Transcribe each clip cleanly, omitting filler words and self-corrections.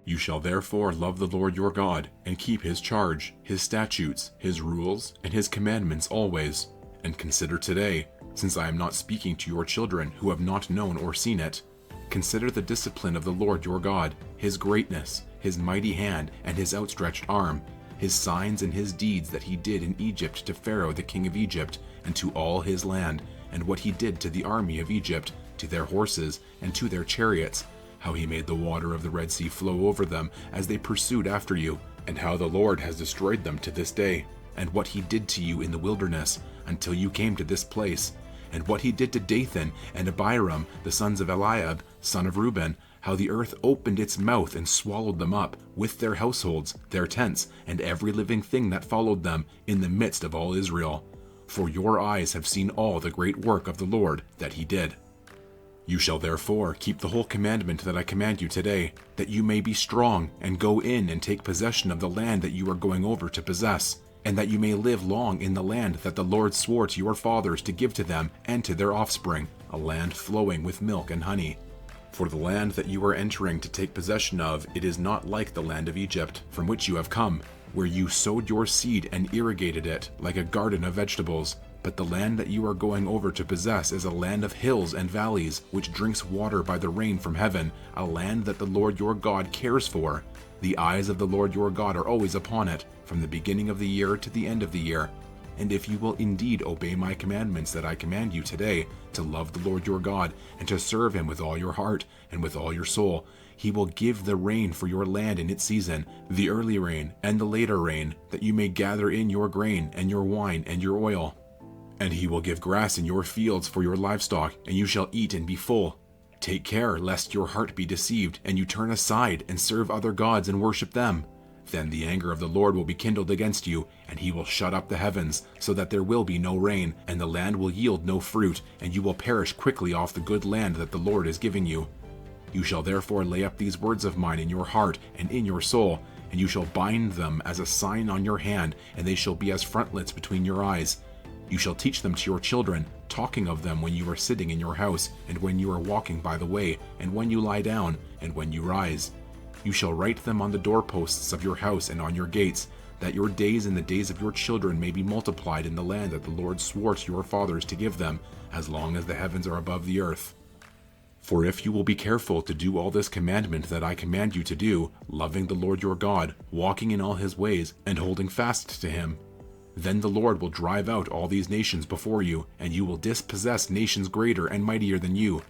You shall therefore love the Lord your God, and keep his charge, his statutes, his rules, and his commandments always. And consider today, since I am not speaking to your children who have not known or seen it, consider the discipline of the Lord your God, his greatness, his mighty hand, and his outstretched arm, his signs and his deeds that he did in Egypt to Pharaoh the king of Egypt, and to all his land, and what he did to the army of Egypt, to their horses, and to their chariots, how he made the water of the Red Sea flow over them as they pursued after you, and how the Lord has destroyed them to this day, and what he did to you in the wilderness, until you came to this place, and what he did to Dathan and Abiram, the sons of Eliab, son of Reuben, how the earth opened its mouth and swallowed them up, with their households, their tents, and every living thing that followed them, in the midst of all Israel. For your eyes have seen all the great work of the Lord that he did. You shall therefore keep the whole commandment that I command you today, that you may be strong, and go in and take possession of the land that you are going over to possess, and that you may live long in the land that the Lord swore to your fathers to give to them and to their offspring, a land flowing with milk and honey. For the land that you are entering to take possession of, it is not like the land of Egypt, from which you have come, where you sowed your seed and irrigated it like a garden of vegetables. But the land that you are going over to possess is a land of hills and valleys, which drinks water by the rain from heaven, a land that the Lord your God cares for. The eyes of the Lord your God are always upon it, from the beginning of the year to the end of the year. And if you will indeed obey my commandments that I command you today, to love the Lord your God, and to serve him with all your heart and with all your soul, he will give the rain for your land in its season, the early rain and the later rain, that you may gather in your grain and your wine and your oil. And he will give grass in your fields for your livestock, and you shall eat and be full. Take care lest your heart be deceived, and you turn aside and serve other gods and worship them. Then the anger of the Lord will be kindled against you, and he will shut up the heavens, so that there will be no rain, and the land will yield no fruit, and you will perish quickly off the good land that the Lord is giving you. You shall therefore lay up these words of mine in your heart and in your soul, and you shall bind them as a sign on your hand, and they shall be as frontlets between your eyes. You shall teach them to your children, talking of them when you are sitting in your house, and when you are walking by the way, and when you lie down, and when you rise. You shall write them on the doorposts of your house and on your gates, that your days and the days of your children may be multiplied in the land that the Lord swore to your fathers to give them, as long as the heavens are above the earth. For if you will be careful to do all this commandment that I command you to do, loving the Lord your God, walking in all his ways, and holding fast to him, then the Lord will drive out all these nations before you, and you will dispossess nations greater and mightier than you.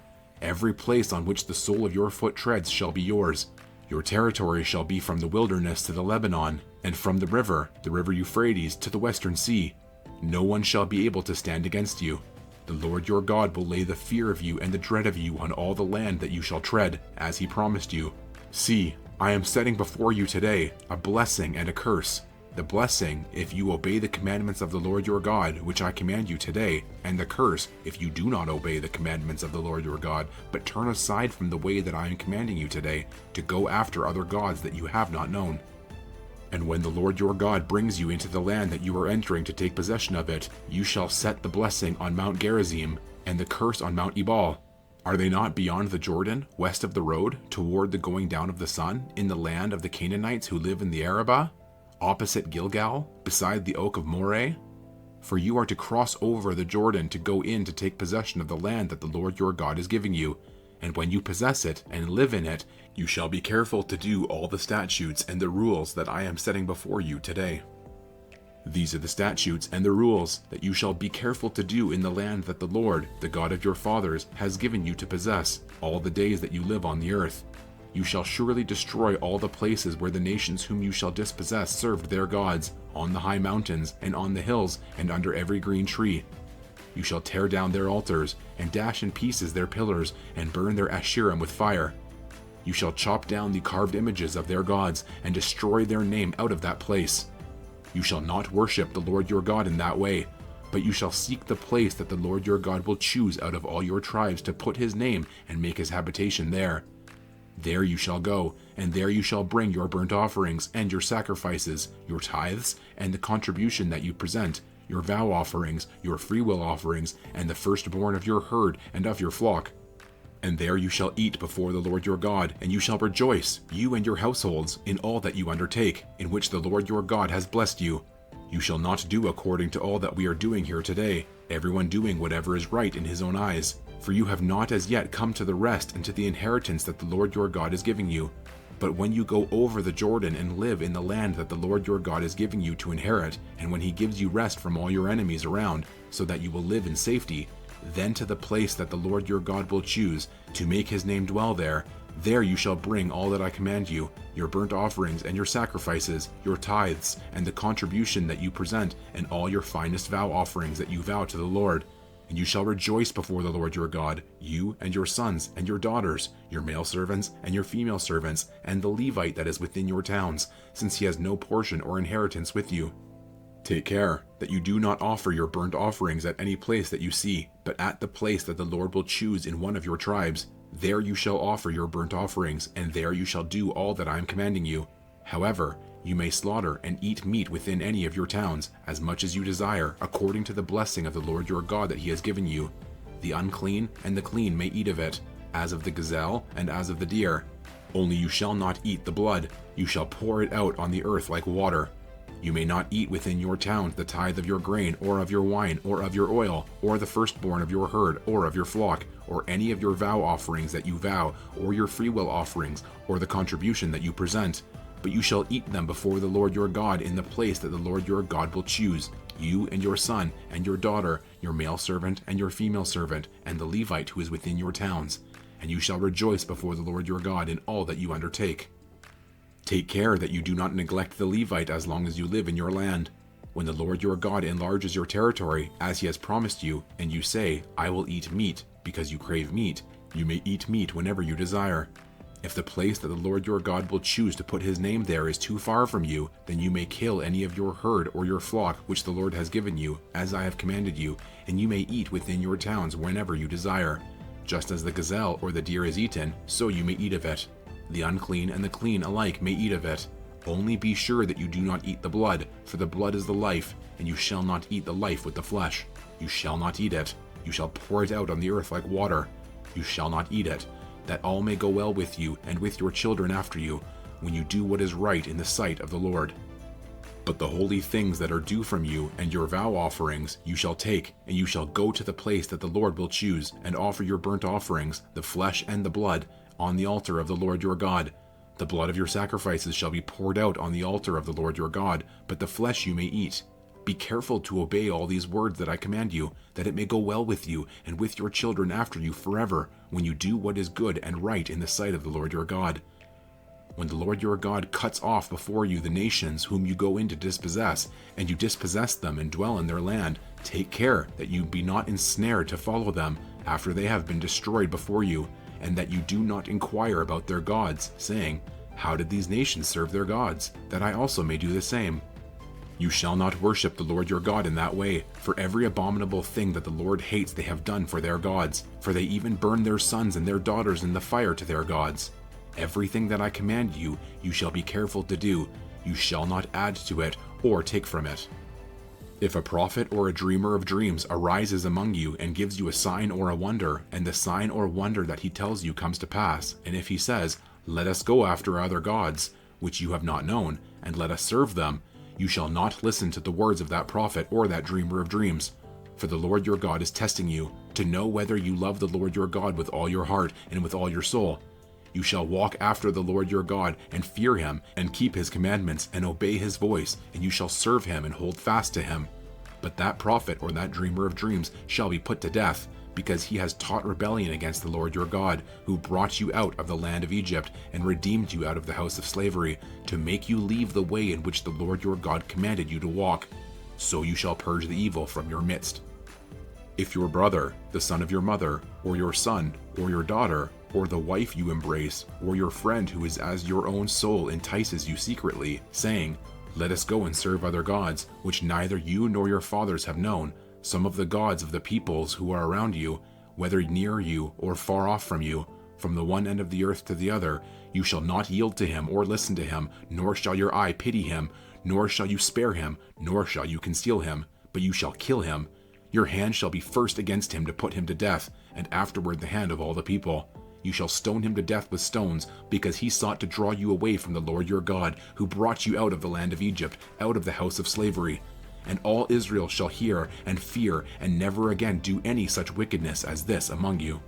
Every place on which the sole of your foot treads shall be yours. Your territory shall be from the wilderness to the Lebanon, and from the river Euphrates, to the western sea. No one shall be able to stand against you. The Lord your God will lay the fear of you and the dread of you on all the land that you shall tread, as he promised you. See, I am setting before you today a blessing and a curse. The blessing, if you obey the commandments of the Lord your God, which I command you today, and the curse, if you do not obey the commandments of the Lord your God, but turn aside from the way that I am commanding you today, to go after other gods that you have not known. And when the Lord your God brings you into the land that you are entering to take possession of it, you shall set the blessing on Mount Gerizim, and the curse on Mount Ebal. Are they not beyond the Jordan, west of the road, toward the going down of the sun, in the land of the Canaanites who live in the Arabah? Opposite Gilgal, beside the oak of Moreh? For you are to cross over the Jordan to go in to take possession of the land that the Lord your God is giving you. And when you possess it and live in it, you shall be careful to do all the statutes and the rules that I am setting before you today. These are the statutes and the rules that you shall be careful to do in the land that the Lord, the God of your fathers, has given you to possess all the days that you live on the earth. You shall surely destroy all the places where the nations whom you shall dispossess served their gods, on the high mountains, and on the hills, and under every green tree. You shall tear down their altars, and dash in pieces their pillars, and burn their Asherim with fire. You shall chop down the carved images of their gods, and destroy their name out of that place. You shall not worship the Lord your God in that way, but you shall seek the place that the Lord your God will choose out of all your tribes to put his name and make his habitation there. There you shall go, and there you shall bring your burnt offerings and your sacrifices, your tithes, and the contribution that you present, your vow offerings, your freewill offerings, and the firstborn of your herd and of your flock. And there you shall eat before the Lord your God, and you shall rejoice, you and your households, in all that you undertake, in which the Lord your God has blessed you. You shall not do according to all that we are doing here today, everyone doing whatever is right in his own eyes. For you have not as yet come to the rest and to the inheritance that the Lord your God is giving you. But when you go over the Jordan and live in the land that the Lord your God is giving you to inherit, and when he gives you rest from all your enemies around, so that you will live in safety, then to the place that the Lord your God will choose, to make his name dwell there, there you shall bring all that I command you, your burnt offerings and your sacrifices, your tithes, and the contribution that you present, and all your finest vow offerings that you vow to the Lord. And you shall rejoice before the Lord your God, you and your sons and your daughters, your male servants and your female servants, and the Levite that is within your towns, since he has no portion or inheritance with you. Take care that you do not offer your burnt offerings at any place that you see, but at the place that the Lord will choose in one of your tribes. There you shall offer your burnt offerings, and there you shall do all that I am commanding you. However, you may slaughter and eat meat within any of your towns, as much as you desire, according to the blessing of the Lord your God that he has given you. The unclean and the clean may eat of it, as of the gazelle and as of the deer. Only you shall not eat the blood, you shall pour it out on the earth like water. You may not eat within your towns the tithe of your grain, or of your wine, or of your oil, or the firstborn of your herd, or of your flock, or any of your vow offerings that you vow, or your freewill offerings, or the contribution that you present. But you shall eat them before the Lord your God in the place that the Lord your God will choose, you and your son and your daughter, your male servant and your female servant, and the Levite who is within your towns. And you shall rejoice before the Lord your God in all that you undertake. Take care that you do not neglect the Levite as long as you live in your land. When the Lord your God enlarges your territory, as he has promised you, and you say, I will eat meat, because you crave meat, you may eat meat whenever you desire. If the place that the Lord your God will choose to put his name there is too far from you, then you may kill any of your herd or your flock which the Lord has given you, as I have commanded you, and you may eat within your towns whenever you desire. Just as the gazelle or the deer is eaten, so you may eat of it. The unclean and the clean alike may eat of it. Only be sure that you do not eat the blood, for the blood is the life, and you shall not eat the life with the flesh. You shall not eat it. You shall pour it out on the earth like water. You shall not eat it, that all may go well with you and with your children after you, when you do what is right in the sight of the Lord. But the holy things that are due from you and your vow offerings you shall take, and you shall go to the place that the Lord will choose, and offer your burnt offerings, the flesh and the blood, on the altar of the Lord your God. The blood of your sacrifices shall be poured out on the altar of the Lord your God, but the flesh you may eat. Be careful to obey all these words that I command you, that it may go well with you and with your children after you forever, when you do what is good and right in the sight of the Lord your God. When the Lord your God cuts off before you the nations whom you go in to dispossess, and you dispossess them and dwell in their land, take care that you be not ensnared to follow them after they have been destroyed before you, and that you do not inquire about their gods, saying, How did these nations serve their gods, that I also may do the same? You shall not worship the Lord your God in that way, for every abominable thing that the Lord hates they have done for their gods, for they even burn their sons and their daughters in the fire to their gods. Everything that I command you, you shall be careful to do. You shall not add to it or take from it. If a prophet or a dreamer of dreams arises among you and gives you a sign or a wonder, and the sign or wonder that he tells you comes to pass, and if he says, Let us go after other gods, which you have not known, and let us serve them, you shall not listen to the words of that prophet or that dreamer of dreams. For the Lord your God is testing you, to know whether you love the Lord your God with all your heart and with all your soul. You shall walk after the Lord your God, and fear him, and keep his commandments, and obey his voice, and you shall serve him and hold fast to him. But that prophet or that dreamer of dreams shall be put to death, because he has taught rebellion against the Lord your God, who brought you out of the land of Egypt, and redeemed you out of the house of slavery, to make you leave the way in which the Lord your God commanded you to walk. So you shall purge the evil from your midst. If your brother, the son of your mother, or your son, or your daughter, or the wife you embrace, or your friend who is as your own soul entices you secretly, saying, Let us go and serve other gods, which neither you nor your fathers have known, some of the gods of the peoples who are around you, whether near you or far off from you, from the one end of the earth to the other, you shall not yield to him or listen to him, nor shall your eye pity him, nor shall you spare him, nor shall you conceal him, but you shall kill him. Your hand shall be first against him to put him to death, and afterward the hand of all the people. You shall stone him to death with stones, because he sought to draw you away from the Lord your God, who brought you out of the land of Egypt, out of the house of slavery. And all Israel shall hear and fear, and never again do any such wickedness as this among you.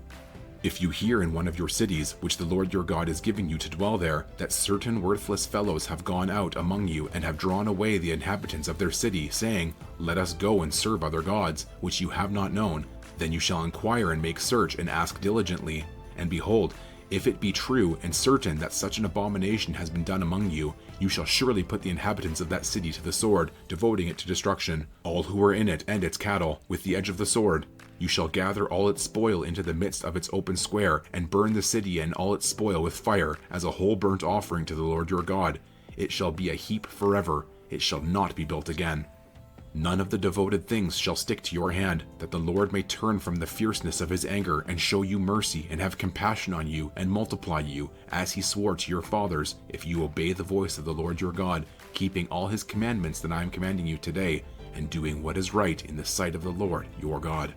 If you hear in one of your cities, which the Lord your God is giving you to dwell there, that certain worthless fellows have gone out among you and have drawn away the inhabitants of their city, saying, Let us go and serve other gods, which you have not known, then you shall inquire and make search and ask diligently. And behold, if it be true and certain that such an abomination has been done among you, you shall surely put the inhabitants of that city to the sword, devoting it to destruction, all who are in it and its cattle, with the edge of the sword. You shall gather all its spoil into the midst of its open square, and burn the city and all its spoil with fire, as a whole burnt offering to the Lord your God. It shall be a heap forever, it shall not be built again. None of the devoted things shall stick to your hand, that the Lord may turn from the fierceness of his anger, and show you mercy, and have compassion on you, and multiply you, as he swore to your fathers, if you obey the voice of the Lord your God, keeping all his commandments that I am commanding you today, and doing what is right in the sight of the Lord your God.